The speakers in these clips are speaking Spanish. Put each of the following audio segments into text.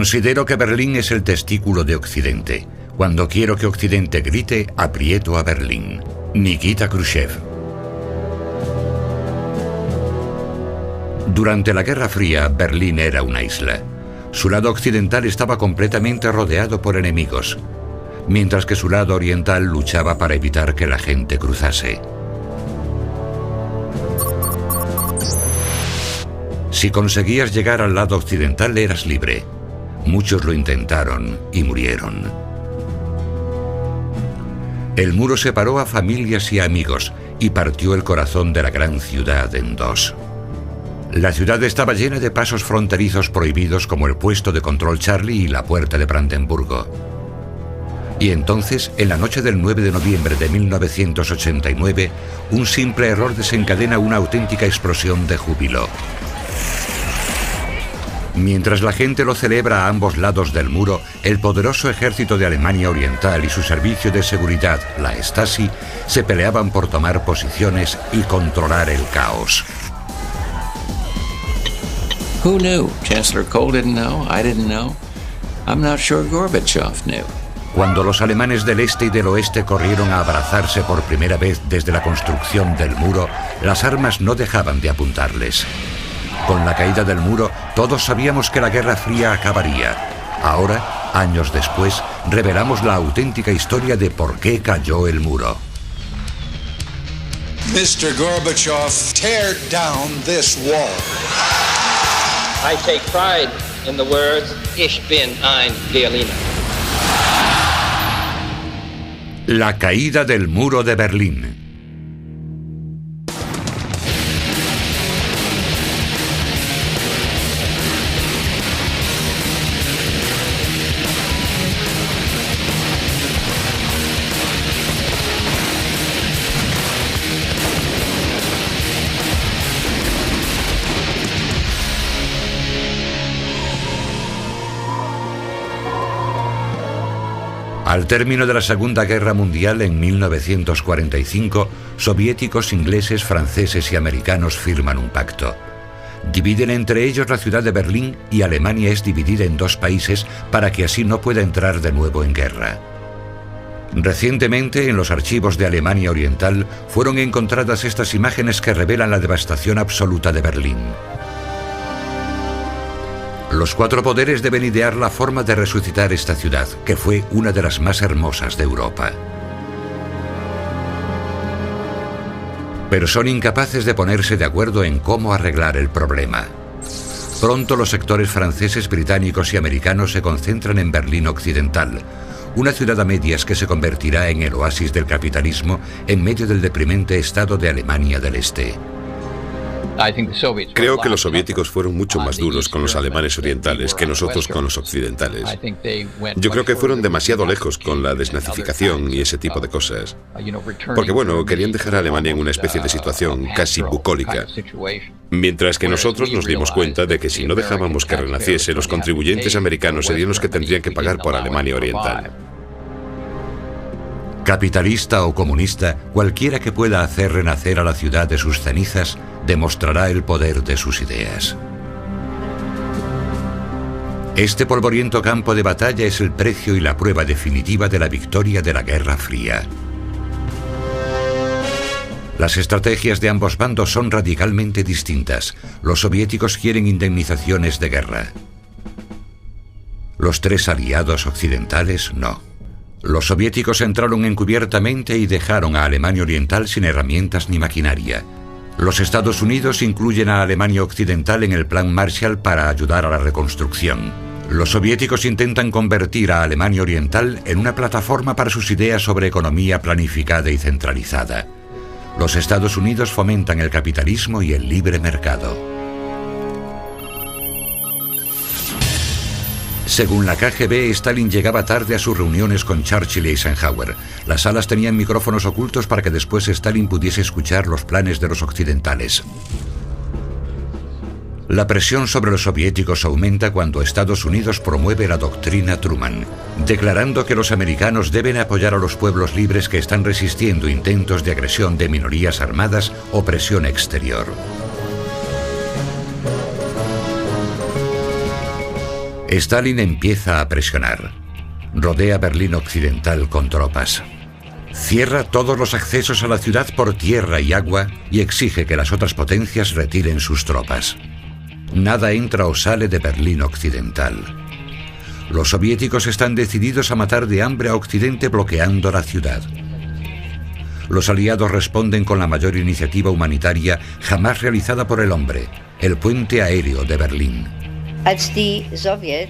Considero que Berlín es el testículo de Occidente. Cuando quiero que Occidente grite, aprieto a Berlín. Nikita Khrushchev. Durante la Guerra Fría, Berlín era una isla. Su lado occidental estaba completamente rodeado por enemigos, mientras que su lado oriental luchaba para evitar que la gente cruzase. Si conseguías llegar al lado occidental, eras libre. Muchos lo intentaron y murieron. El muro separó a familias y amigos y partió el corazón de la gran ciudad en dos. La ciudad estaba llena de pasos fronterizos prohibidos como el puesto de control Charlie y la puerta de Brandenburgo. Y entonces, en la noche del 9 de noviembre de 1989, un simple error desencadena una auténtica explosión de júbilo. Mientras la gente lo celebra a ambos lados del muro, el poderoso ejército de Alemania Oriental y su servicio de seguridad, la Stasi, se peleaban por tomar posiciones y controlar el caos. Who knew? Chancellor Kohl didn't know. I didn't know. I'm not sure Gorbachev knew. Cuando los alemanes del este y del oeste corrieron a abrazarse por primera vez desde la construcción del muro, las armas no dejaban de apuntarles. Con la caída del muro, todos sabíamos que la Guerra Fría acabaría. Ahora, años después, revelamos la auténtica historia de por qué cayó el muro. Mr. Gorbachev, tear down this wall. I take pride in the words, Ich bin ein Berliner. La caída del muro de Berlín. Al término de la Segunda Guerra Mundial, en 1945, soviéticos, ingleses, franceses y americanos firman un pacto. Dividen entre ellos la ciudad de Berlín y Alemania es dividida en dos países para que así no pueda entrar de nuevo en guerra. Recientemente, en los archivos de Alemania Oriental, fueron encontradas estas imágenes que revelan la devastación absoluta de Berlín. Los cuatro poderes deben idear la forma de resucitar esta ciudad, que fue una de las más hermosas de Europa. Pero son incapaces de ponerse de acuerdo en cómo arreglar el problema. Pronto los sectores franceses, británicos y americanos se concentran en Berlín Occidental, una ciudad a medias que se convertirá en el oasis del capitalismo en medio del deprimente estado de Alemania del Este. Creo que los soviéticos fueron mucho más duros con los alemanes orientales que nosotros con los occidentales. Yo creo que fueron demasiado lejos con la desnazificación y ese tipo de cosas. Porque bueno, querían dejar a Alemania en una especie de situación casi bucólica. Mientras que nosotros nos dimos cuenta de que si no dejábamos que renaciese, los contribuyentes americanos serían los que tendrían que pagar por Alemania Oriental. Capitalista o comunista, cualquiera que pueda hacer renacer a la ciudad de sus cenizas, demostrará el poder de sus ideas. Este polvoriento campo de batalla es el precio y la prueba definitiva de la victoria de la Guerra Fría. Las estrategias de ambos bandos son radicalmente distintas. Los soviéticos quieren indemnizaciones de guerra. Los tres aliados occidentales no. Los soviéticos entraron encubiertamente y dejaron a Alemania Oriental sin herramientas ni maquinaria. Los Estados Unidos incluyen a Alemania Occidental en el Plan Marshall para ayudar a la reconstrucción. Los soviéticos intentan convertir a Alemania Oriental en una plataforma para sus ideas sobre economía planificada y centralizada. Los Estados Unidos fomentan el capitalismo y el libre mercado. Según la KGB, Stalin llegaba tarde a sus reuniones con Churchill y Eisenhower. Las salas tenían micrófonos ocultos para que después Stalin pudiese escuchar los planes de los occidentales. La presión sobre los soviéticos aumenta cuando Estados Unidos promueve la doctrina Truman, declarando que los americanos deben apoyar a los pueblos libres que están resistiendo intentos de agresión de minorías armadas o presión exterior. Stalin empieza a presionar. Rodea Berlín Occidental con tropas. Cierra todos los accesos a la ciudad por tierra y agua y exige que las otras potencias retiren sus tropas. Nada entra o sale de Berlín Occidental. Los soviéticos están decididos a matar de hambre a Occidente bloqueando la ciudad. Los aliados responden con la mayor iniciativa humanitaria jamás realizada por el hombre, el puente aéreo de Berlín.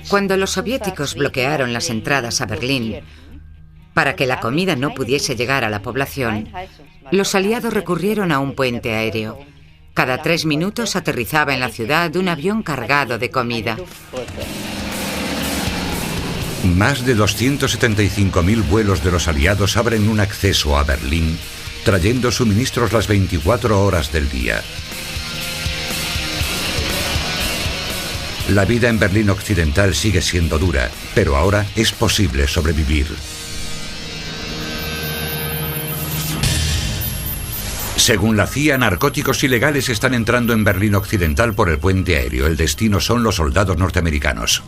Cuando los soviéticos bloquearon las entradas a Berlín para que la comida no pudiese llegar a la población, los aliados recurrieron a un puente aéreo. Cada 3 minutos aterrizaba en la ciudad un avión cargado de comida. Más de 275.000 vuelos de los aliados abren un acceso a Berlín, trayendo suministros las 24 horas del día. La vida en Berlín Occidental sigue siendo dura, pero ahora es posible sobrevivir. Según la CIA, narcóticos ilegales están entrando en Berlín Occidental por el puente aéreo. El destino son los soldados norteamericanos.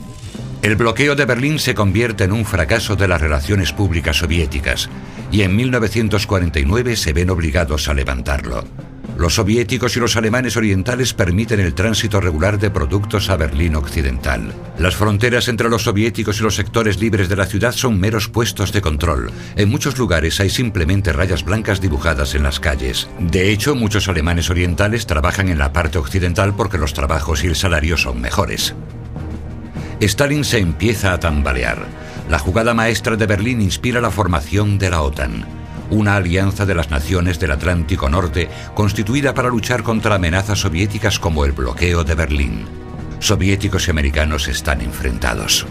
El bloqueo de Berlín se convierte en un fracaso de las relaciones públicas soviéticas y en 1949 se ven obligados a levantarlo. Los soviéticos y los alemanes orientales permiten el tránsito regular de productos a Berlín Occidental. Las fronteras entre los soviéticos y los sectores libres de la ciudad son meros puestos de control. En muchos lugares hay simplemente rayas blancas dibujadas en las calles. De hecho, muchos alemanes orientales trabajan en la parte occidental porque los trabajos y el salario son mejores. Stalin se empieza a tambalear. La jugada maestra de Berlín inspira la formación de la OTAN, una alianza de las naciones del Atlántico Norte constituida para luchar contra amenazas soviéticas como el bloqueo de Berlín. Soviéticos y americanos están enfrentados.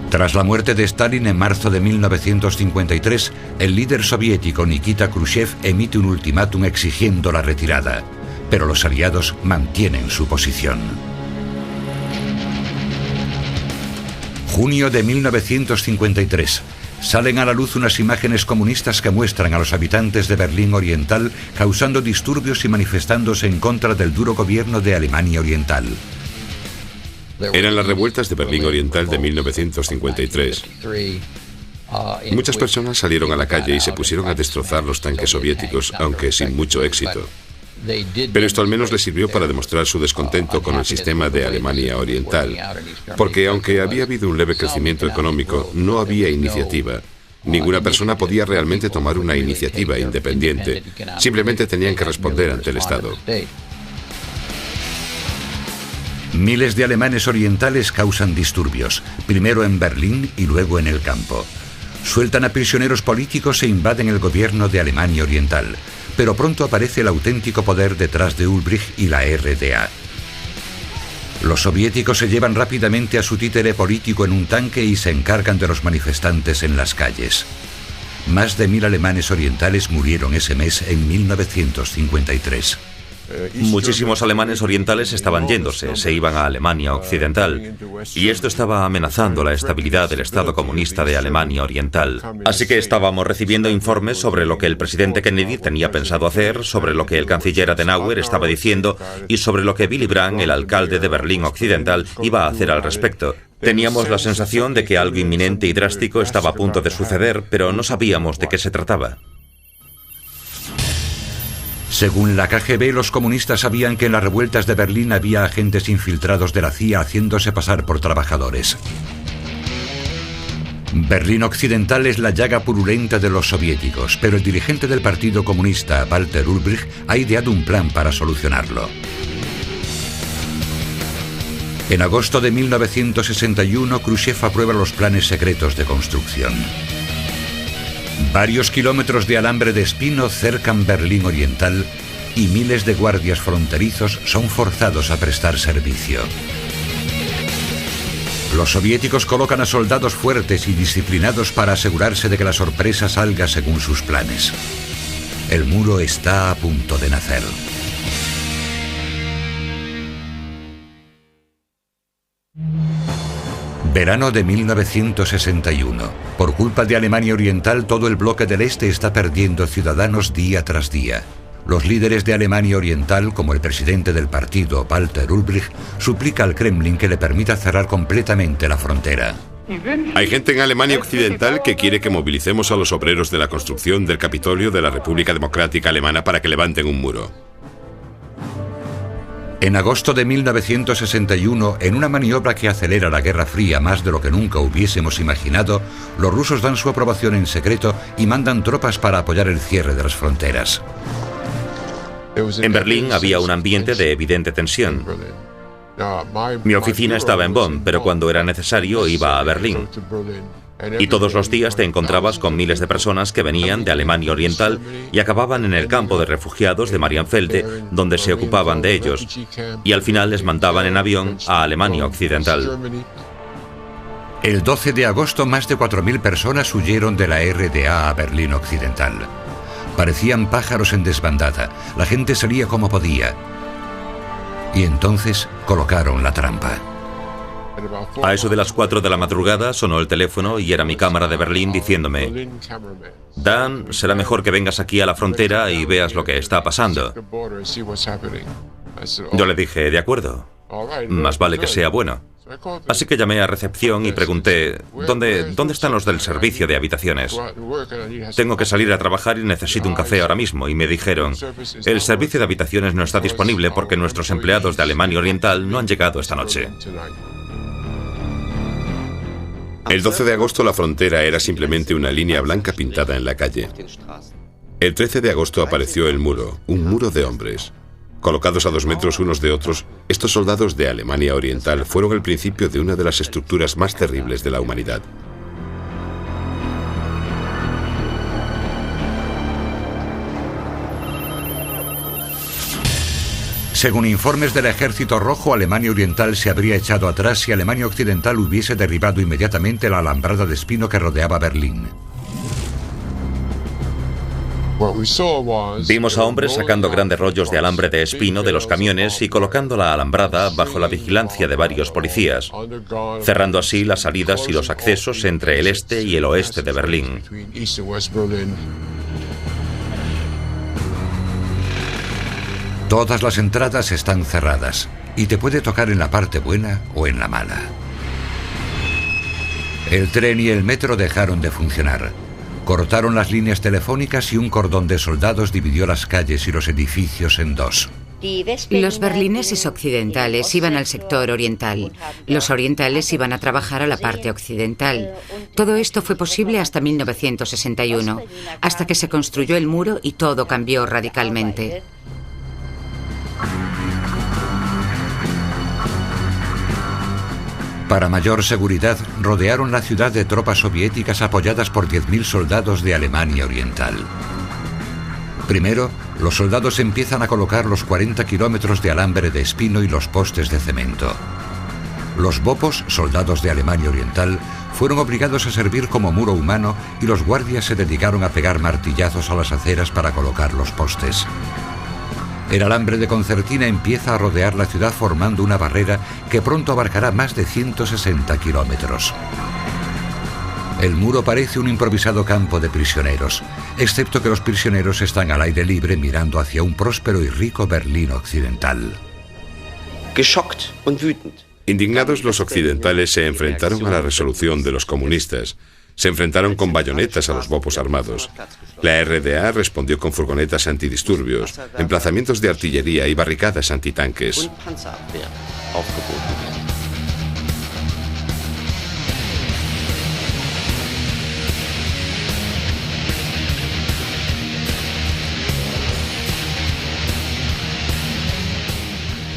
Tras la muerte de Stalin en marzo de 1953, el líder soviético Nikita Khrushchev emite un ultimátum exigiendo la retirada, pero los aliados mantienen su posición. Junio de 1953. Salen a la luz unas imágenes comunistas que muestran a los habitantes de Berlín Oriental causando disturbios y manifestándose en contra del duro gobierno de Alemania Oriental. Eran las revueltas de Berlín Oriental de 1953. Muchas personas salieron a la calle y se pusieron a destrozar los tanques soviéticos, aunque sin mucho éxito. Pero esto al menos les sirvió para demostrar su descontento con el sistema de Alemania Oriental, porque aunque había habido un leve crecimiento económico, no había iniciativa. Ninguna persona podía realmente tomar una iniciativa independiente. Simplemente tenían que responder ante el Estado. Miles de alemanes orientales causan disturbios, primero en Berlín y luego en el campo. Sueltan a prisioneros políticos e invaden el gobierno de Alemania Oriental. Pero pronto aparece el auténtico poder detrás de Ulbricht y la RDA. Los soviéticos se llevan rápidamente a su títere político en un tanque y se encargan de los manifestantes en las calles. Más de 1000 alemanes orientales murieron ese mes en 1953. Muchísimos alemanes orientales estaban yéndose, se iban a Alemania Occidental, y esto estaba amenazando la estabilidad del Estado comunista de Alemania Oriental. Así que estábamos recibiendo informes sobre lo que el presidente Kennedy tenía pensado hacer, sobre lo que el canciller Adenauer estaba diciendo y sobre lo que Willy Brandt, el alcalde de Berlín Occidental, iba a hacer al respecto. Teníamos la sensación de que algo inminente y drástico estaba a punto de suceder, pero no sabíamos de qué se trataba. Según la KGB, los comunistas sabían que en las revueltas de Berlín había agentes infiltrados de la CIA haciéndose pasar por trabajadores. Berlín Occidental es la llaga purulenta de los soviéticos, pero el dirigente del Partido Comunista, Walter Ulbricht, ha ideado un plan para solucionarlo. En agosto de 1961, Khrushchev aprueba los planes secretos de construcción. Varios kilómetros de alambre de espino cercan Berlín Oriental y miles de guardias fronterizos son forzados a prestar servicio. Los soviéticos colocan a soldados fuertes y disciplinados para asegurarse de que la sorpresa salga según sus planes. El muro está a punto de nacer. Verano de 1961. Por culpa de Alemania Oriental, todo el bloque del Este está perdiendo ciudadanos día tras día. Los líderes de Alemania Oriental, como el presidente del partido, Walter Ulbricht, suplica al Kremlin que le permita cerrar completamente la frontera. Hay gente en Alemania Occidental que quiere que movilicemos a los obreros de la construcción del Capitolio de la República Democrática Alemana para que levanten un muro. En agosto de 1961, en una maniobra que acelera la Guerra Fría más de lo que nunca hubiésemos imaginado, los rusos dan su aprobación en secreto y mandan tropas para apoyar el cierre de las fronteras. En Berlín había un ambiente de evidente tensión. Mi oficina estaba en Bonn, pero cuando era necesario iba a Berlín. Y todos los días te encontrabas con miles de personas que venían de Alemania Oriental y acababan en el campo de refugiados de Marienfelde, donde se ocupaban de ellos. Y al final les mandaban en avión a Alemania Occidental. El 12 de agosto, más de 4.000 personas huyeron de la RDA a Berlín Occidental. Parecían pájaros en desbandada. La gente salía como podía. Y entonces colocaron la trampa. A eso de las 4 de la madrugada sonó el teléfono y era mi cámara de Berlín diciéndome: Dan, será mejor que vengas aquí a la frontera y veas lo que está pasando. Yo le dije, de acuerdo, más vale que sea bueno. Así que llamé a recepción y pregunté, ¿dónde están los del servicio de habitaciones? Tengo que salir a trabajar y necesito un café ahora mismo. Y me dijeron, el servicio de habitaciones no está disponible porque nuestros empleados de Alemania Oriental no han llegado esta noche. El 12 de agosto la frontera era simplemente una línea blanca pintada en la calle. El 13 de agosto apareció el muro, un muro de hombres. Colocados a 2 metros unos de otros, estos soldados de Alemania Oriental fueron el principio de una de las estructuras más terribles de la humanidad. Según informes del Ejército Rojo, Alemania Oriental se habría echado atrás si Alemania Occidental hubiese derribado inmediatamente la alambrada de espino que rodeaba Berlín. Vimos a hombres sacando grandes rollos de alambre de espino de los camiones y colocando la alambrada bajo la vigilancia de varios policías, cerrando así las salidas y los accesos entre el este y el oeste de Berlín. Todas las entradas están cerradas y te puede tocar en la parte buena o en la mala. El tren y el metro dejaron de funcionar. Cortaron las líneas telefónicas y un cordón de soldados dividió las calles y los edificios en 2. Los berlineses occidentales iban al sector oriental. Los orientales iban a trabajar a la parte occidental. Todo esto fue posible hasta 1961, hasta que se construyó el muro y todo cambió radicalmente. Para mayor seguridad, rodearon la ciudad de tropas soviéticas apoyadas por 10.000 soldados de Alemania Oriental. Primero, los soldados empiezan a colocar los 40 kilómetros de alambre de espino y los postes de cemento. Los bopos, soldados de Alemania Oriental, fueron obligados a servir como muro humano y los guardias se dedicaron a pegar martillazos a las aceras para colocar los postes. El alambre de concertina empieza a rodear la ciudad formando una barrera que pronto abarcará más de 160 kilómetros. El muro parece un improvisado campo de prisioneros, excepto que los prisioneros están al aire libre mirando hacia un próspero y rico Berlín occidental. Indignados, los occidentales se enfrentaron a la resolución de los comunistas. Se enfrentaron con bayonetas a los bopos armados. La RDA respondió con furgonetas antidisturbios, emplazamientos de artillería y barricadas antitanques.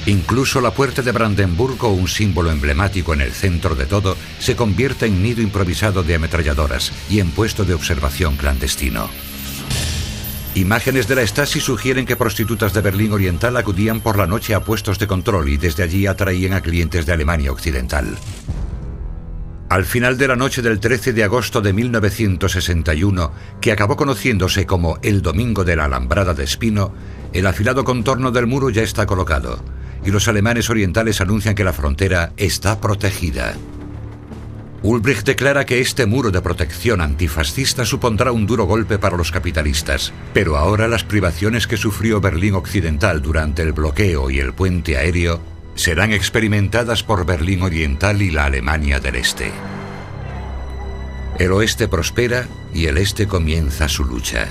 Incluso la puerta de Brandenburgo, un símbolo emblemático en el centro de todo, se convierte en nido improvisado de ametralladoras y en puesto de observación clandestino. Imágenes de la Stasi sugieren que prostitutas de Berlín Oriental acudían por la noche a puestos de control y desde allí atraían a clientes de Alemania Occidental. Al final de la noche del 13 de agosto de 1961, que acabó conociéndose como el Domingo de la Alambrada de Espino, el afilado contorno del muro ya está colocado y los alemanes orientales anuncian que la frontera está protegida. Ulbricht declara que este muro de protección antifascista supondrá un duro golpe para los capitalistas, pero ahora las privaciones que sufrió Berlín Occidental durante el bloqueo y el puente aéreo serán experimentadas por Berlín Oriental y la Alemania del Este. El oeste prospera y el este comienza su lucha.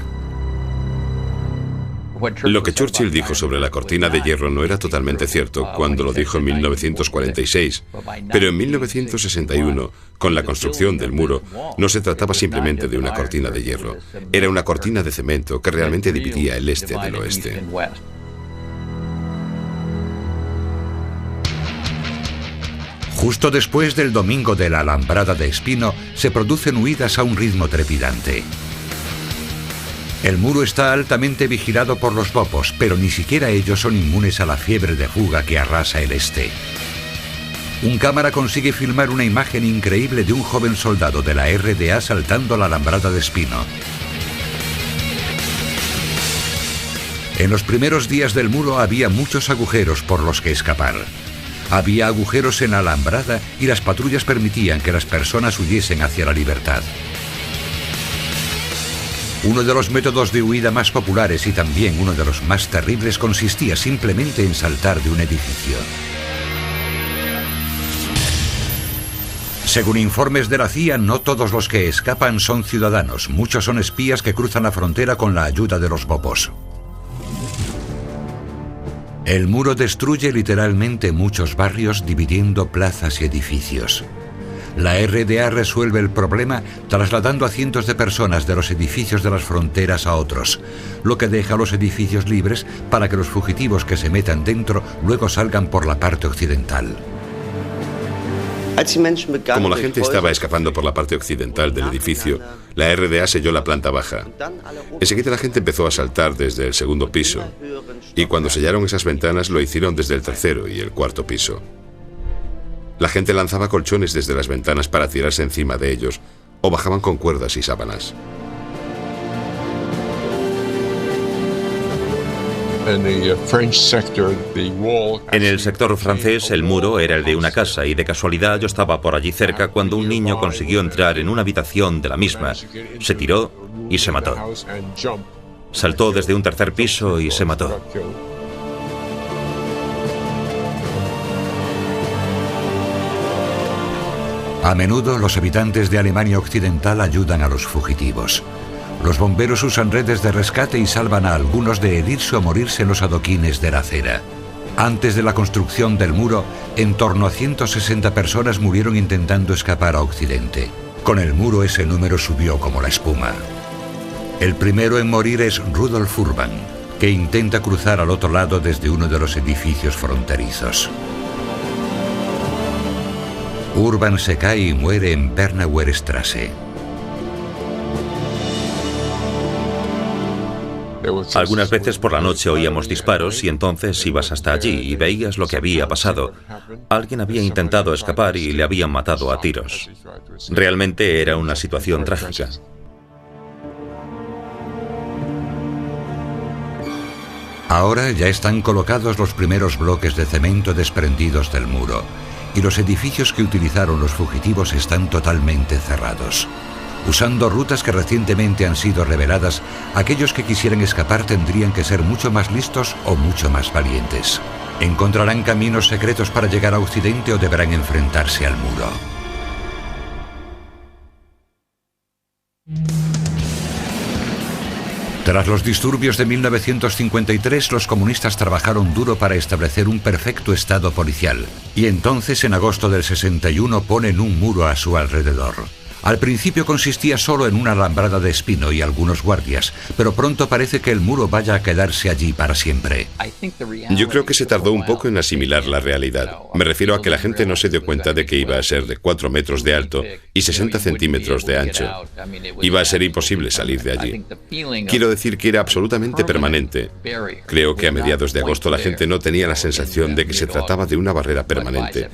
Lo que Churchill dijo sobre la cortina de hierro no era totalmente cierto cuando lo dijo en 1946, pero en 1961, con la construcción del muro, no se trataba simplemente de una cortina de hierro, era una cortina de cemento que realmente dividía el este del oeste. Justo después del domingo de la Alambrada de Espino, se producen huidas a un ritmo trepidante. El muro está altamente vigilado por los bopos, pero ni siquiera ellos son inmunes a la fiebre de fuga que arrasa el este. Un cámara consigue filmar una imagen increíble de un joven soldado de la RDA saltando la Alambrada de Espino. En los primeros días del muro había muchos agujeros por los que escapar. Había agujeros en la alambrada y las patrullas permitían que las personas huyesen hacia la libertad. Uno de los métodos de huida más populares y también uno de los más terribles consistía simplemente en saltar de un edificio. Según informes de la CIA, no todos los que escapan son ciudadanos, muchos son espías que cruzan la frontera con la ayuda de los bopos. El muro destruye literalmente muchos barrios, dividiendo plazas y edificios. La RDA resuelve el problema trasladando a cientos de personas de los edificios de las fronteras a otros, lo que deja los edificios libres para que los fugitivos que se metan dentro luego salgan por la parte occidental. Como la gente estaba escapando por la parte occidental del edificio, la RDA selló la planta baja. Enseguida la gente empezó a saltar desde el segundo piso, y cuando sellaron esas ventanas lo hicieron desde el tercero y el cuarto piso. La gente lanzaba colchones desde las ventanas para tirarse encima de ellos, o bajaban con cuerdas y sábanas. En el sector francés, el muro era el de una casa y de casualidad yo estaba por allí cerca cuando un niño consiguió entrar en una habitación de la misma. Se tiró y se mató. Saltó desde un tercer piso y se mató. A menudo los habitantes de Alemania Occidental ayudan a los fugitivos. Los bomberos usan redes de rescate y salvan a algunos de herirse o morirse en los adoquines de la acera. Antes de la construcción del muro, en torno a 160 personas murieron intentando escapar a Occidente. Con el muro ese número subió como la espuma. El primero en morir es Rudolf Urban, que intenta cruzar al otro lado desde uno de los edificios fronterizos. Urban se cae y muere en Bernauer Straße. Algunas veces por la noche oíamos disparos y entonces ibas hasta allí y veías lo que había pasado. Alguien había intentado escapar y le habían matado a tiros. Realmente era una situación trágica. Ahora ya están colocados los primeros bloques de cemento desprendidos del muro y los edificios que utilizaron los fugitivos están totalmente cerrados. Usando rutas que recientemente han sido reveladas, aquellos que quisieran escapar tendrían que ser mucho más listos o mucho más valientes. ¿Encontrarán caminos secretos para llegar a Occidente o deberán enfrentarse al muro? Tras los disturbios de 1953, los comunistas trabajaron duro para establecer un perfecto estado policial, y entonces en agosto del 61 ponen un muro a su alrededor. Al principio consistía solo en una alambrada de espino y algunos guardias, pero pronto parece que el muro vaya a quedarse allí para siempre. Yo creo que se tardó un poco en asimilar la realidad. Me refiero a que la gente no se dio cuenta de que iba a ser de 4 metros de alto y 60 centímetros de ancho. Iba a ser imposible salir de allí. Quiero decir que era absolutamente permanente. Creo que a mediados de agosto la gente no tenía la sensación de que se trataba de una barrera permanente.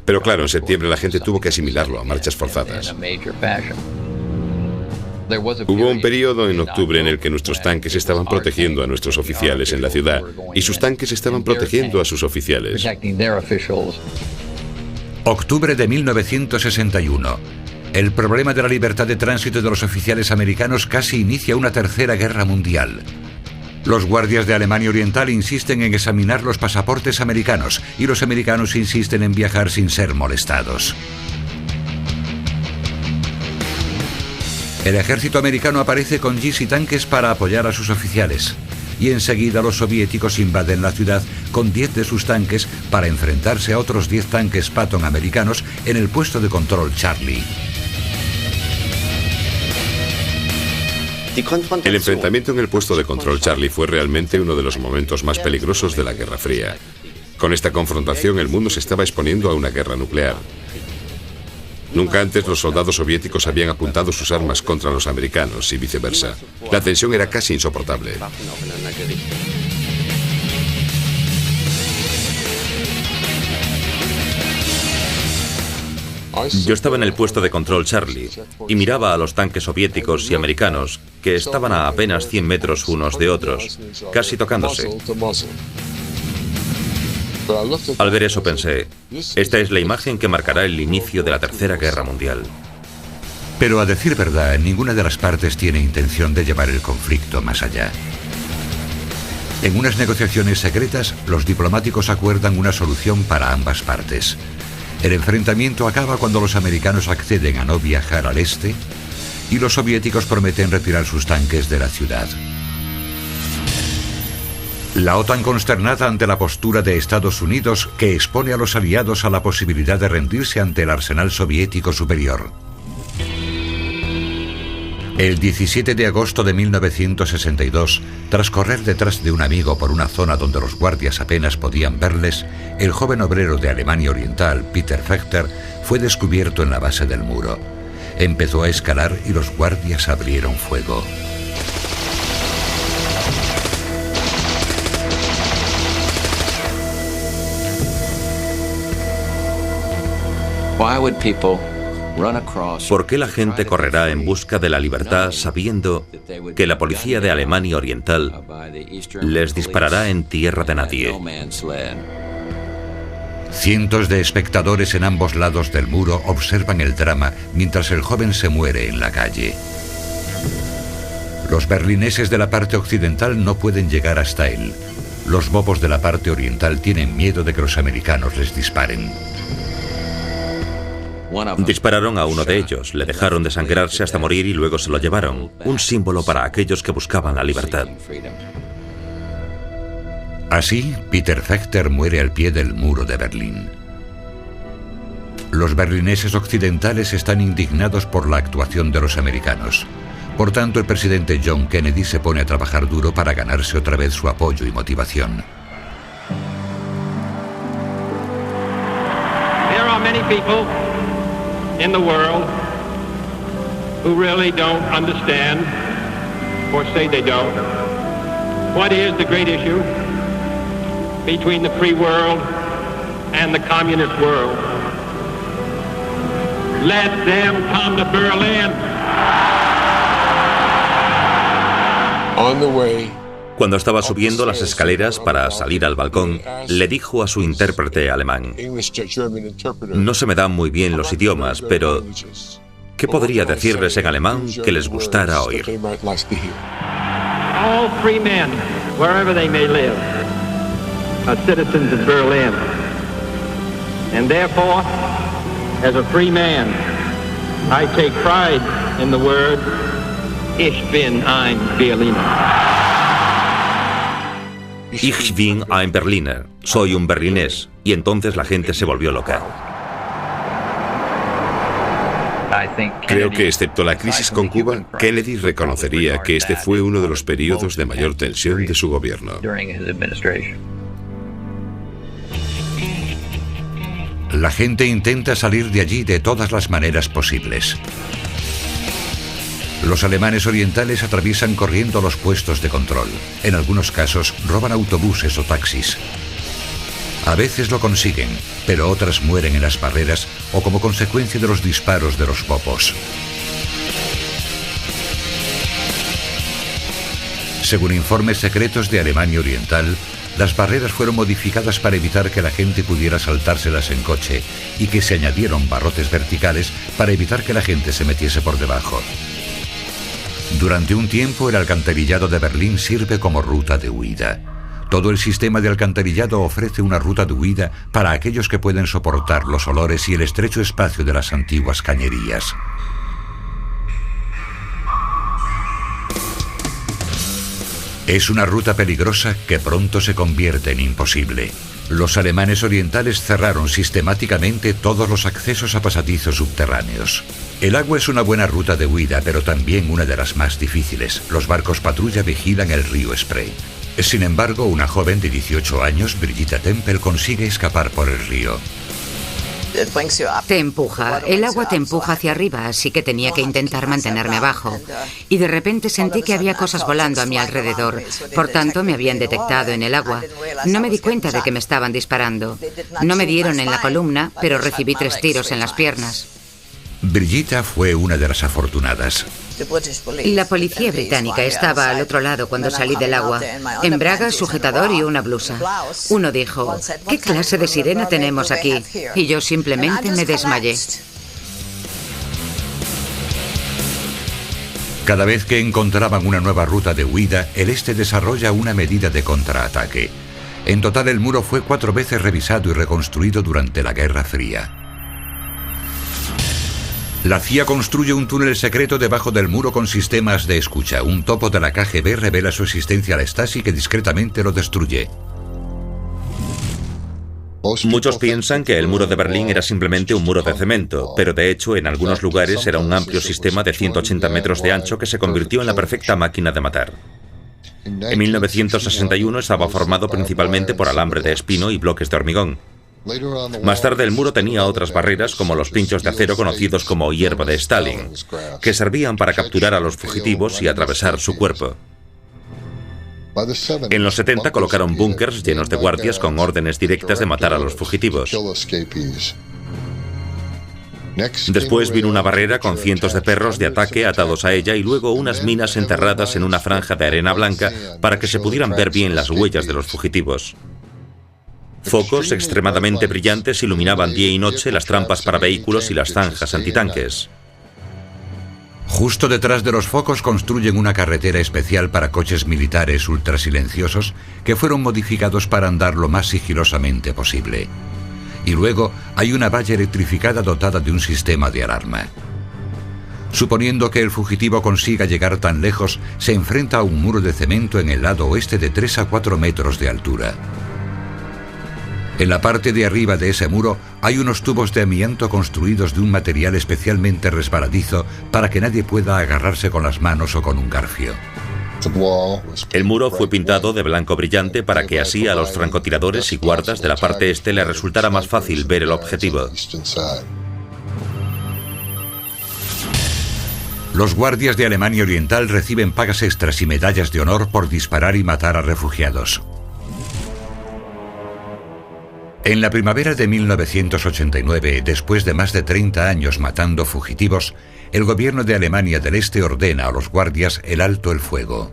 Pero claro, en septiembre la gente tuvo que asimilarlo a marchas forzadas. Hubo un periodo en octubre en el que nuestros tanques estaban protegiendo a nuestros oficiales en la ciudad y sus tanques estaban protegiendo a sus oficiales. Octubre de 1961. El problema de la libertad de tránsito de los oficiales americanos casi inicia una tercera guerra mundial. Los guardias de Alemania Oriental insisten en examinar los pasaportes americanos y los americanos insisten en viajar sin ser molestados. El ejército americano aparece con jeeps y tanques para apoyar a sus oficiales. Y enseguida los soviéticos invaden la ciudad con 10 de sus tanques para enfrentarse a otros 10 tanques Patton americanos en el puesto de control Charlie. El enfrentamiento en el puesto de control Charlie fue realmente uno de los momentos más peligrosos de la Guerra Fría. Con esta confrontación el mundo se estaba exponiendo a una guerra nuclear. Nunca antes los soldados soviéticos habían apuntado sus armas contra los americanos y viceversa. La tensión era casi insoportable. Yo estaba en el puesto de control Charlie y miraba a los tanques soviéticos y americanos que estaban a apenas 100 metros unos de otros, casi tocándose. Al ver eso pensé, esta es la imagen que marcará el inicio de la Tercera Guerra Mundial. Pero a decir verdad, ninguna de las partes tiene intención de llevar el conflicto más allá. En unas negociaciones secretas, los diplomáticos acuerdan una solución para ambas partes. El enfrentamiento acaba cuando los americanos acceden a no viajar al este y los soviéticos prometen retirar sus tanques de la ciudad. La OTAN, consternada ante la postura de Estados Unidos, que expone a los aliados a la posibilidad de rendirse ante el arsenal soviético superior. El 17 de agosto de 1962, tras correr detrás de un amigo por una zona donde los guardias apenas podían verles, el joven obrero de Alemania Oriental, Peter Fechter, fue descubierto en la base del muro. Empezó a escalar y los guardias abrieron fuego. ¿Por qué la gente correrá en busca de la libertad sabiendo que la policía de Alemania Oriental les disparará en tierra de nadie? Cientos de espectadores en ambos lados del muro observan el drama mientras el joven se muere en la calle. Los berlineses de la parte occidental no pueden llegar hasta él. Los bobos de la parte oriental tienen miedo de que los americanos les disparen. Dispararon a uno de ellos, le dejaron desangrarse hasta morir y luego se lo llevaron. Un símbolo para aquellos que buscaban la libertad. Así, Peter Fechter muere al pie del muro de Berlín. Los berlineses occidentales están indignados por la actuación de los americanos. Por tanto, el presidente John Kennedy se pone a trabajar duro para ganarse otra vez su apoyo y motivación. There are many people in the world who really don't understand, or say they don't, what is the great issue between the free world and the communist world. Let them come to Berlin. On the way. Cuando estaba subiendo las escaleras para salir al balcón, le dijo a su intérprete alemán: no se me dan muy bien los idiomas, pero ¿qué podría decirles en alemán que les gustara oír? All free men, wherever they may live, are citizens of Berlin. And therefore, as a free man, I take pride in the word, Ich bin ein Berliner. Ich bin ein Berliner. Soy un berlinés. Y entonces la gente se volvió loca. Creo que, excepto la crisis con Cuba, Kennedy reconocería que este fue uno de los periodos de mayor tensión de su gobierno. La gente intenta salir de allí de todas las maneras posibles. Los alemanes orientales atraviesan corriendo los puestos de control. En algunos casos, roban autobuses o taxis. A veces lo consiguen, pero otras mueren en las barreras o como consecuencia de los disparos de los popos. Según informes secretos de Alemania Oriental, las barreras fueron modificadas para evitar que la gente pudiera saltárselas en coche y que se añadieron barrotes verticales para evitar que la gente se metiese por debajo. Durante un tiempo, el alcantarillado de Berlín sirve como ruta de huida. Todo el sistema de alcantarillado ofrece una ruta de huida para aquellos que pueden soportar los olores y el estrecho espacio de las antiguas cañerías. Es una ruta peligrosa que pronto se convierte en imposible. Los alemanes orientales cerraron sistemáticamente todos los accesos a pasadizos subterráneos. El agua es una buena ruta de huida, pero también una de las más difíciles. Los barcos patrulla vigilan el río Spree. Sin embargo, una joven de 18 años, Brigitte Temple, consigue escapar por el río. Te empuja, el agua te empuja hacia arriba, así que tenía que intentar mantenerme abajo. Y de repente sentí que había cosas volando a mi alrededor, por tanto me habían detectado en el agua. No me di cuenta de que me estaban disparando. No me dieron en la columna, pero recibí 3 tiros en las piernas. Brigitte fue una de las afortunadas. La policía británica estaba al otro lado cuando salí del agua, en bragas, sujetador y una blusa. Uno dijo, ¿qué clase de sirena tenemos aquí? Y yo simplemente me desmayé. Cada vez que encontraban una nueva ruta de huida, el este desarrolla una medida de contraataque. En total, el muro fue 4 veces revisado y reconstruido durante la Guerra Fría. La CIA construye un túnel secreto debajo del muro con sistemas de escucha. Un topo de la KGB revela su existencia a la Stasi, que discretamente lo destruye. Muchos piensan que el muro de Berlín era simplemente un muro de cemento, pero de hecho en algunos lugares era un amplio sistema de 180 metros de ancho que se convirtió en la perfecta máquina de matar. En 1961 estaba formado principalmente por alambre de espino y bloques de hormigón. Más tarde el muro tenía otras barreras como los pinchos de acero conocidos como hierba de Stalin, que servían para capturar a los fugitivos y atravesar su cuerpo. En los 70 colocaron búnkers llenos de guardias con órdenes directas de matar a los fugitivos. Después vino una barrera con cientos de perros de ataque atados a ella y luego unas minas enterradas en una franja de arena blanca para que se pudieran ver bien las huellas de los fugitivos. Focos extremadamente brillantes iluminaban día y noche las trampas para vehículos y las zanjas antitanques. Justo detrás de los focos construyen una carretera especial para coches militares ultrasilenciosos que fueron modificados para andar lo más sigilosamente posible. Y luego hay una valla electrificada dotada de un sistema de alarma. Suponiendo que el fugitivo consiga llegar tan lejos, se enfrenta a un muro de cemento en el lado oeste de 3 a 4 metros de altura. En la parte de arriba de ese muro hay unos tubos de amianto construidos de un material especialmente resbaladizo para que nadie pueda agarrarse con las manos o con un garfio. El muro fue pintado de blanco brillante para que así a los francotiradores y guardas de la parte este les resultara más fácil ver el objetivo. Los guardias de Alemania Oriental reciben pagas extras y medallas de honor por disparar y matar a refugiados. En la primavera de 1989, después de más de 30 años matando fugitivos, el gobierno de Alemania del Este ordena a los guardias el alto el fuego.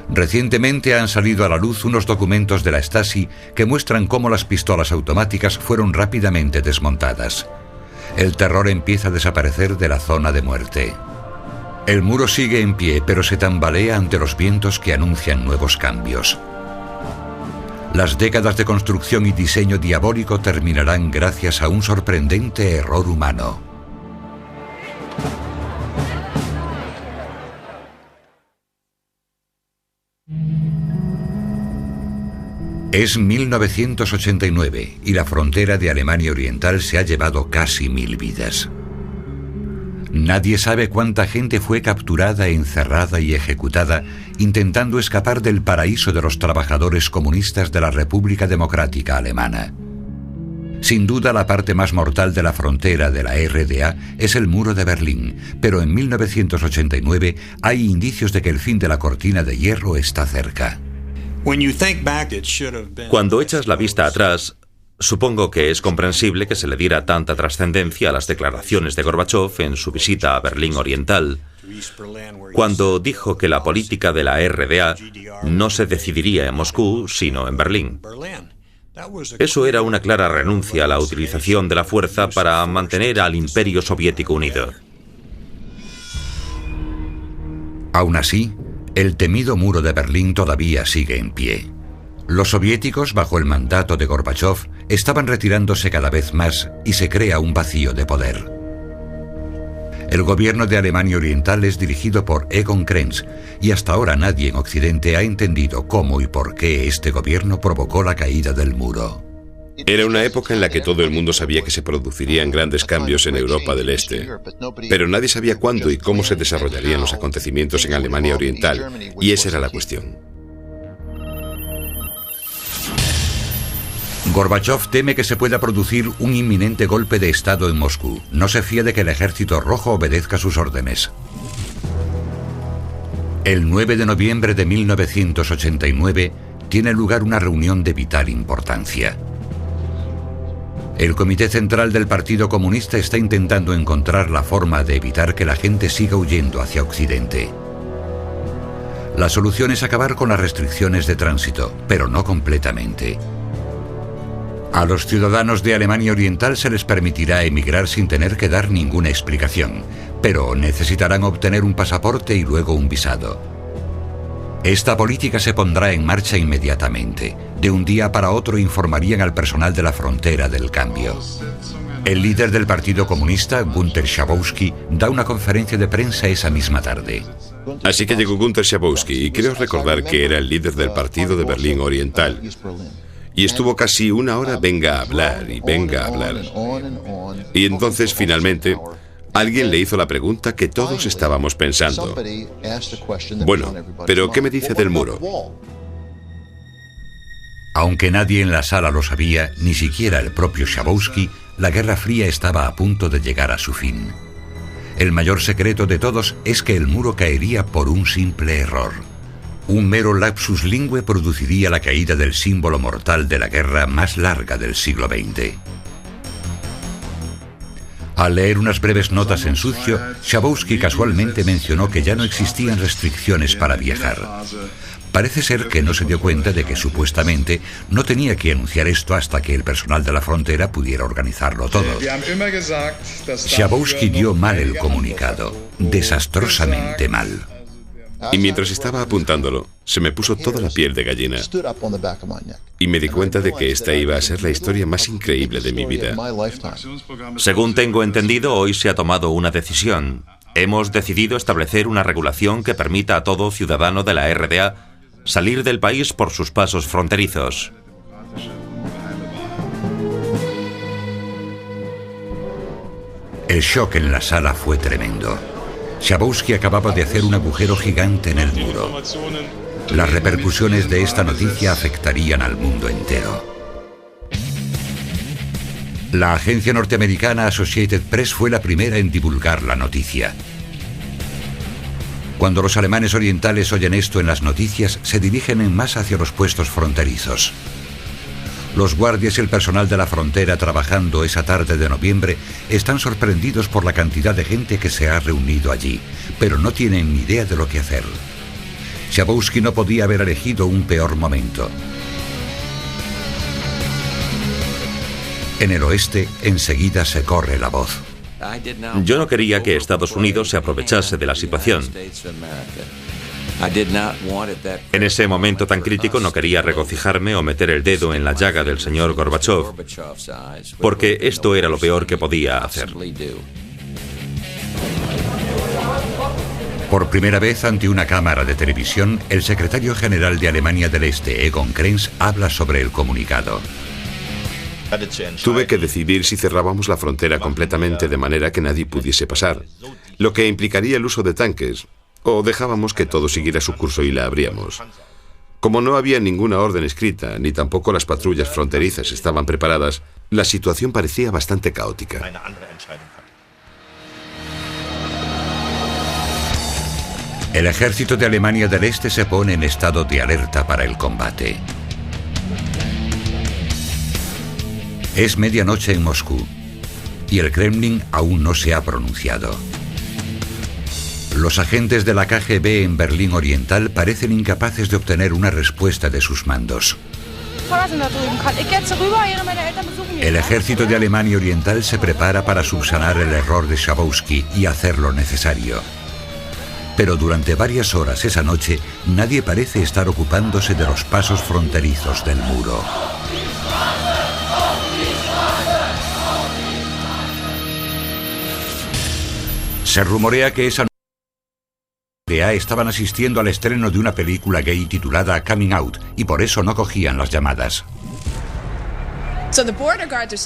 Recientemente han salido a la luz unos documentos de la Stasi que muestran cómo las pistolas automáticas fueron rápidamente desmontadas. El terror empieza a desaparecer de la zona de muerte. El muro sigue en pie, pero se tambalea ante los vientos que anuncian nuevos cambios. Las décadas de construcción y diseño diabólico terminarán gracias a un sorprendente error humano. Es 1989 y la frontera de Alemania Oriental se ha llevado casi 1000 vidas. Nadie sabe cuánta gente fue capturada, encerrada y ejecutada intentando escapar del paraíso de los trabajadores comunistas de la República Democrática Alemana. Sin duda, la parte más mortal de la frontera de la RDA es el muro de Berlín, pero en 1989 hay indicios de que el fin de la cortina de hierro está cerca. Cuando echas la vista atrás, supongo que es comprensible que se le diera tanta trascendencia a las declaraciones de Gorbachov en su visita a Berlín Oriental, cuando dijo que la política de la RDA no se decidiría en Moscú, sino en Berlín. Eso era una clara renuncia a la utilización de la fuerza para mantener al Imperio Soviético unido. Aún así, el temido muro de Berlín todavía sigue en pie. Los soviéticos, bajo el mandato de Gorbachov, estaban retirándose cada vez más y se crea un vacío de poder. El gobierno de Alemania Oriental es dirigido por Egon Krenz y hasta ahora nadie en Occidente ha entendido cómo y por qué este gobierno provocó la caída del muro. Era una época en la que todo el mundo sabía que se producirían grandes cambios en Europa del Este, pero nadie sabía cuándo y cómo se desarrollarían los acontecimientos en Alemania Oriental, y esa era la cuestión. Gorbachov teme que se pueda producir un inminente golpe de Estado en Moscú. No se fía de que el Ejército Rojo obedezca sus órdenes. El 9 de noviembre de 1989 tiene lugar una reunión de vital importancia. El Comité Central del Partido Comunista está intentando encontrar la forma de evitar que la gente siga huyendo hacia Occidente. La solución es acabar con las restricciones de tránsito, pero no completamente. A los ciudadanos de Alemania Oriental se les permitirá emigrar sin tener que dar ninguna explicación, pero necesitarán obtener un pasaporte y luego un visado. Esta política se pondrá en marcha inmediatamente. De un día para otro informarían al personal de la frontera del cambio. El líder del Partido Comunista, Günter Schabowski, da una conferencia de prensa esa misma tarde. Así que llegó Günter Schabowski, y creo recordar que era el líder del partido de Berlín Oriental. Y estuvo casi una hora venga a hablar y venga a hablar. Y entonces, finalmente, alguien le hizo la pregunta que todos estábamos pensando. Bueno, ¿pero qué me dice del muro? Aunque nadie en la sala lo sabía, ni siquiera el propio Schabowski, la Guerra Fría estaba a punto de llegar a su fin. El mayor secreto de todos es que el muro caería por un simple error. Un mero lapsus lingue produciría la caída del símbolo mortal de la guerra más larga del siglo XX. Al leer unas breves notas en sucio, Schabowski casualmente mencionó que ya no existían restricciones para viajar. Parece ser que no se dio cuenta de que supuestamente no tenía que anunciar esto hasta que el personal de la frontera pudiera organizarlo todo. Schabowski dio mal el comunicado, desastrosamente mal. Y mientras estaba apuntándolo, se me puso toda la piel de gallina. Y me di cuenta de que esta iba a ser la historia más increíble de mi vida. Según tengo entendido, hoy se ha tomado una decisión. Hemos decidido establecer una regulación que permita a todo ciudadano de la RDA salir del país por sus pasos fronterizos. El shock en la sala fue tremendo. Schabowski acababa de hacer un agujero gigante en el muro. Las repercusiones de esta noticia afectarían al mundo entero. La agencia norteamericana Associated Press fue la primera en divulgar la noticia. Cuando los alemanes orientales oyen esto en las noticias, se dirigen en masa hacia los puestos fronterizos. Los guardias y el personal de la frontera trabajando esa tarde de noviembre están sorprendidos por la cantidad de gente que se ha reunido allí, pero no tienen ni idea de lo que hacer. Schabowski no podía haber elegido un peor momento. En el oeste, enseguida se corre la voz. Yo no quería que Estados Unidos se aprovechase de la situación. En ese momento tan crítico no quería regocijarme o meter el dedo en la llaga del señor Gorbachov, porque esto era lo peor que podía hacer. Por primera vez ante una cámara de televisión, el secretario general de Alemania del Este, Egon Krenz, habla sobre el comunicado. Tuve que decidir si cerrábamos la frontera completamente de manera que nadie pudiese pasar, lo que implicaría el uso de tanques, o dejábamos que todo siguiera su curso y la abríamos. Como no había ninguna orden escrita, ni tampoco las patrullas fronterizas estaban preparadas, la situación parecía bastante caótica. El ejército de Alemania del Este se pone en estado de alerta para el combate. Es medianoche en Moscú y el Kremlin aún no se ha pronunciado. Los agentes de la KGB en Berlín Oriental parecen incapaces de obtener una respuesta de sus mandos. El ejército de Alemania Oriental se prepara para subsanar el error de Schabowski y hacer lo necesario. Pero durante varias horas esa noche, nadie parece estar ocupándose de los pasos fronterizos del muro. Se rumorea que esa noche estaban asistiendo al estreno de una película gay titulada Coming Out y por eso no cogían las llamadas.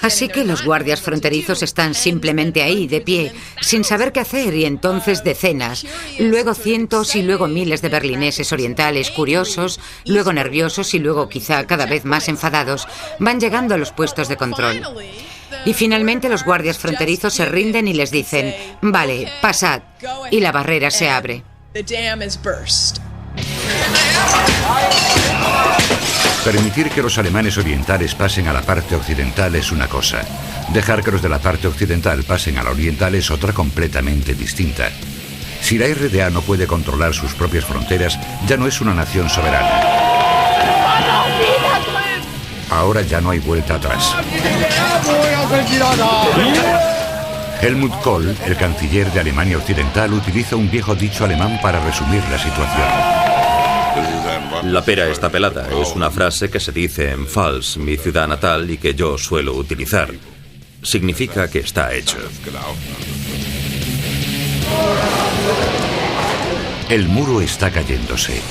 Así que los guardias fronterizos están simplemente ahí, de pie, sin saber qué hacer, y entonces decenas, luego cientos y luego miles de berlineses orientales curiosos, luego nerviosos y luego quizá cada vez más enfadados, van llegando a los puestos de control. Y finalmente los guardias fronterizos se rinden y les dicen, vale, pasad, y la barrera se abre. Permitir que los alemanes orientales pasen a la parte occidental es una cosa. Dejar que los de la parte occidental pasen a la oriental es otra completamente distinta. Si la RDA no puede controlar sus propias fronteras, ya no es una nación soberana. Ahora ya no hay vuelta atrás. Helmut Kohl, el canciller de Alemania Occidental, utiliza un viejo dicho alemán para resumir la situación. La pera está pelada es una frase que se dice en Pfalz, mi ciudad natal, y que yo suelo utilizar. Significa que está hecho. El muro está cayéndose.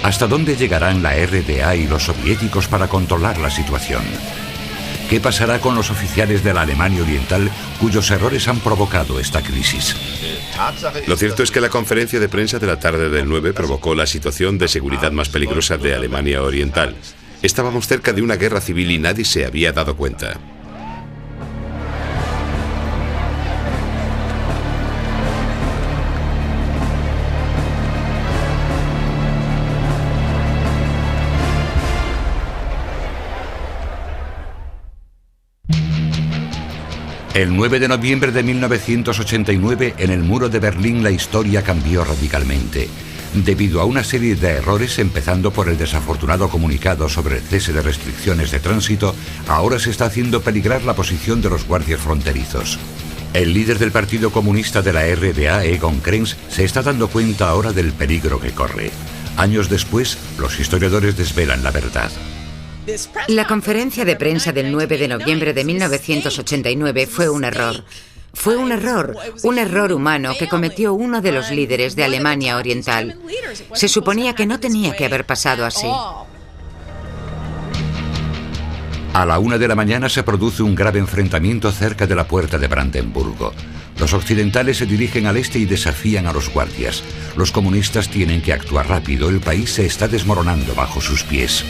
¿Hasta dónde llegarán la RDA y los soviéticos para controlar la situación? ¿Qué pasará con los oficiales de la Alemania Oriental cuyos errores han provocado esta crisis? Lo cierto es que la conferencia de prensa de la tarde del 9 provocó la situación de seguridad más peligrosa de Alemania Oriental. Estábamos cerca de una guerra civil y nadie se había dado cuenta. El 9 de noviembre de 1989, en el muro de Berlín, la historia cambió radicalmente. Debido a una serie de errores, empezando por el desafortunado comunicado sobre el cese de restricciones de tránsito, ahora se está haciendo peligrar la posición de los guardias fronterizos. El líder del Partido Comunista de la RDA, Egon Krenz, se está dando cuenta ahora del peligro que corre. Años después, los historiadores desvelan la verdad. La conferencia de prensa del 9 de noviembre de 1989 fue un error. Fue un error humano que cometió uno de los líderes de Alemania Oriental. Se suponía que no tenía que haber pasado así. A la 1 de la mañana se produce un grave enfrentamiento cerca de la puerta de Brandenburgo. Los occidentales se dirigen al este y desafían a los guardias. Los comunistas tienen que actuar rápido. El país se está desmoronando bajo sus pies.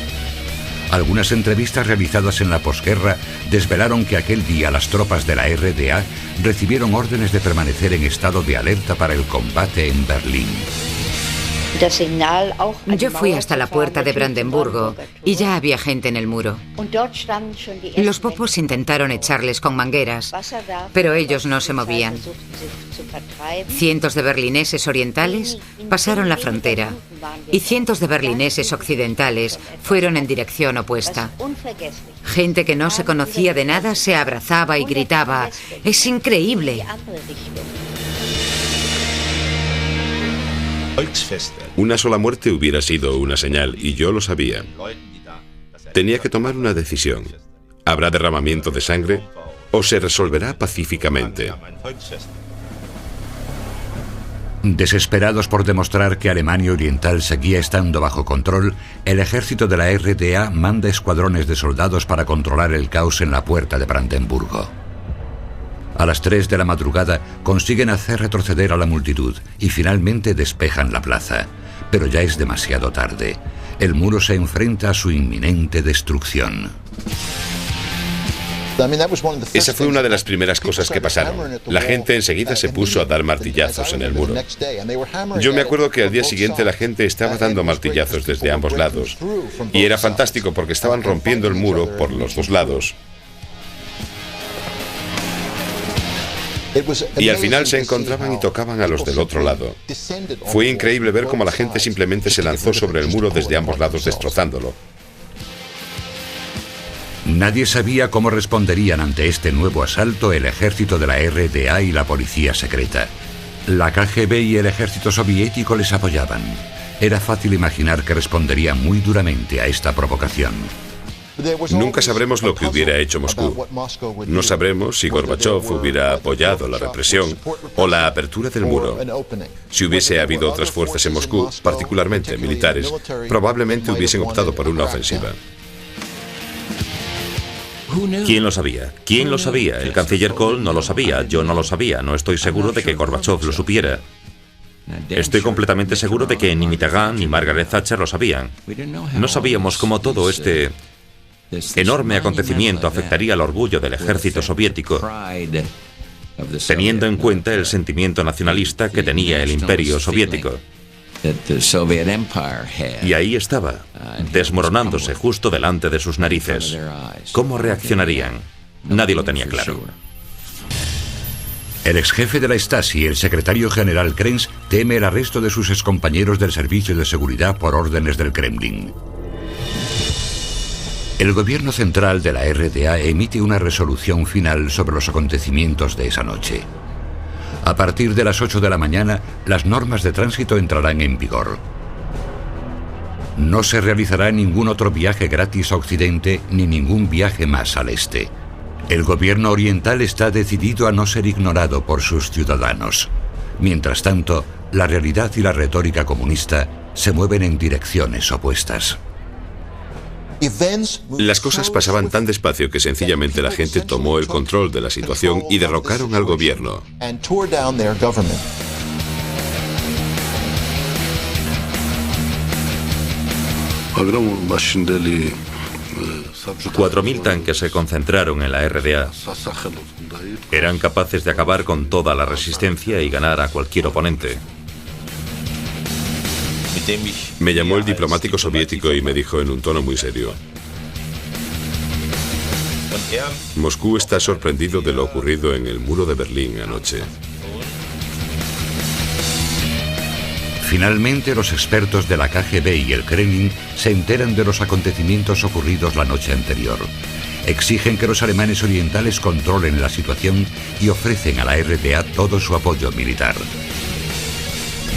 Algunas entrevistas realizadas en la posguerra desvelaron que aquel día las tropas de la RDA recibieron órdenes de permanecer en estado de alerta para el combate en Berlín. Yo fui hasta la puerta de Brandenburgo y ya había gente en el muro. Los popos intentaron echarles con mangueras, pero ellos no se movían. Cientos de berlineses orientales pasaron la frontera y cientos de berlineses occidentales fueron en dirección opuesta. Gente que no se conocía de nada se abrazaba y gritaba: ¡es increíble! Una sola muerte hubiera sido una señal, y yo lo sabía. Tenía que tomar una decisión. ¿Habrá derramamiento de sangre o se resolverá pacíficamente? Desesperados por demostrar que Alemania Oriental seguía estando bajo control, el ejército de la RDA manda escuadrones de soldados para controlar el caos en la puerta de Brandenburgo. A las 3 de la madrugada consiguen hacer retroceder a la multitud y finalmente despejan la plaza. Pero ya es demasiado tarde. El muro se enfrenta a su inminente destrucción. Esa fue una de las primeras cosas que pasaron. La gente enseguida se puso a dar martillazos en el muro. Yo me acuerdo que al día siguiente la gente estaba dando martillazos desde ambos lados. Y era fantástico porque estaban rompiendo el muro por los dos lados. Y al final se encontraban y tocaban a los del otro lado. Fue increíble ver cómo la gente simplemente se lanzó sobre el muro desde ambos lados, destrozándolo. Nadie sabía cómo responderían ante este nuevo asalto el ejército de la RDA y la policía secreta. La KGB y el ejército soviético les apoyaban. Era fácil imaginar que responderían muy duramente a esta provocación. Nunca sabremos lo que hubiera hecho Moscú. No sabremos si Gorbachov hubiera apoyado la represión o la apertura del muro. Si hubiese habido otras fuerzas en Moscú, particularmente militares, probablemente hubiesen optado por una ofensiva. ¿Quién lo sabía? ¿Quién lo sabía? El canciller Kohl no lo sabía, yo no lo sabía, no estoy seguro de que Gorbachov lo supiera. Estoy completamente seguro de que ni Mitterrand ni Margaret Thatcher lo sabían. No sabíamos cómo todo este enorme acontecimiento afectaría al orgullo del ejército soviético, teniendo en cuenta el sentimiento nacionalista que tenía el imperio soviético. Y ahí estaba, desmoronándose justo delante de sus narices. ¿Cómo reaccionarían? Nadie lo tenía claro. El exjefe de la Stasi, el secretario general Krenz, teme el arresto de sus excompañeros del Servicio de Seguridad por órdenes del Kremlin. El gobierno central de la RDA emite una resolución final sobre los acontecimientos de esa noche. A partir de las 8 de la mañana, las normas de tránsito entrarán en vigor. No se realizará ningún otro viaje gratis a Occidente ni ningún viaje más al este. El gobierno oriental está decidido a no ser ignorado por sus ciudadanos. Mientras tanto, la realidad y la retórica comunista se mueven en direcciones opuestas. Las cosas pasaban tan despacio que sencillamente la gente tomó el control de la situación y derrocaron al gobierno. 4.000 tanques se concentraron en la RDA. Eran capaces de acabar con toda la resistencia y ganar a cualquier oponente. Me llamó el diplomático soviético y me dijo en un tono muy serio: Moscú está sorprendido de lo ocurrido en el muro de Berlín anoche. Finalmente, los expertos de la KGB y el Kremlin se enteran de los acontecimientos ocurridos la noche anterior. Exigen que los alemanes orientales controlen la situación y ofrecen a la RDA todo su apoyo militar.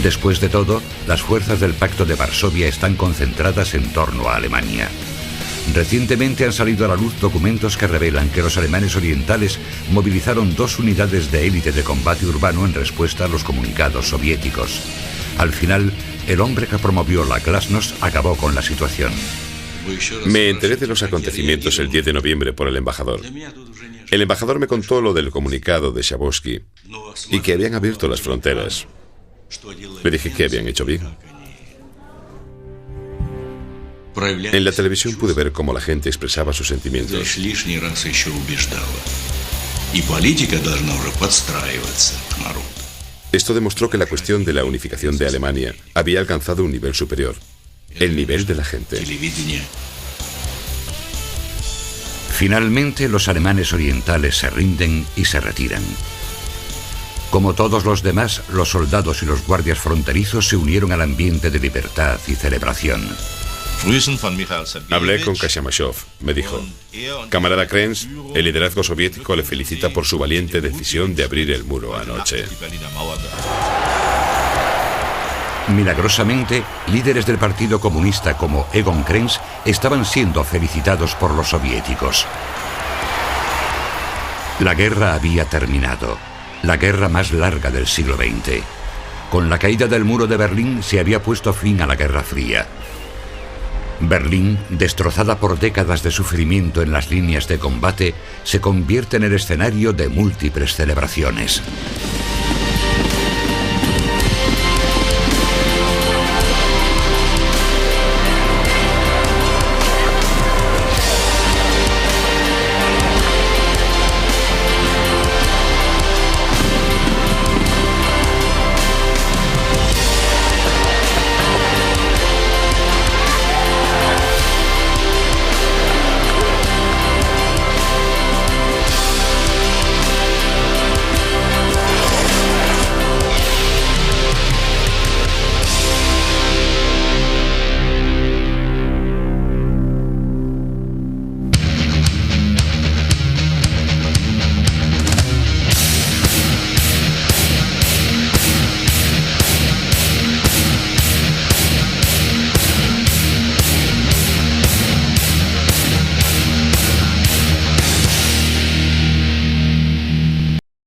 Después de todo, las fuerzas del Pacto de Varsovia están concentradas en torno a Alemania. Recientemente han salido a la luz documentos que revelan que los alemanes orientales movilizaron 2 unidades de élite de combate urbano en respuesta a los comunicados soviéticos. Al final, el hombre que promovió la Glasnost acabó con la situación. Me enteré de los acontecimientos el 10 de noviembre por el embajador. El embajador me contó lo del comunicado de Shabovsky y que habían abierto las fronteras. Le dije que habían hecho bien. En la televisión pude ver cómo la gente expresaba sus sentimientos. Esto demostró que la cuestión de la unificación de Alemania había alcanzado un nivel superior, el nivel de la gente. Finalmente, los alemanes orientales se rinden y se retiran. Como todos los demás, los soldados y los guardias fronterizos se unieron al ambiente de libertad y celebración. Hablé con Kashamashov. Me dijo: camarada Krenz, el liderazgo soviético le felicita por su valiente decisión de abrir el muro anoche. Milagrosamente, líderes del Partido Comunista como Egon Krenz estaban siendo felicitados por los soviéticos. La guerra había terminado. La guerra más larga del siglo XX. Con la caída del muro de Berlín se había puesto fin a la Guerra Fría. Berlín, destrozada por décadas de sufrimiento en las líneas de combate, se convierte en el escenario de múltiples celebraciones.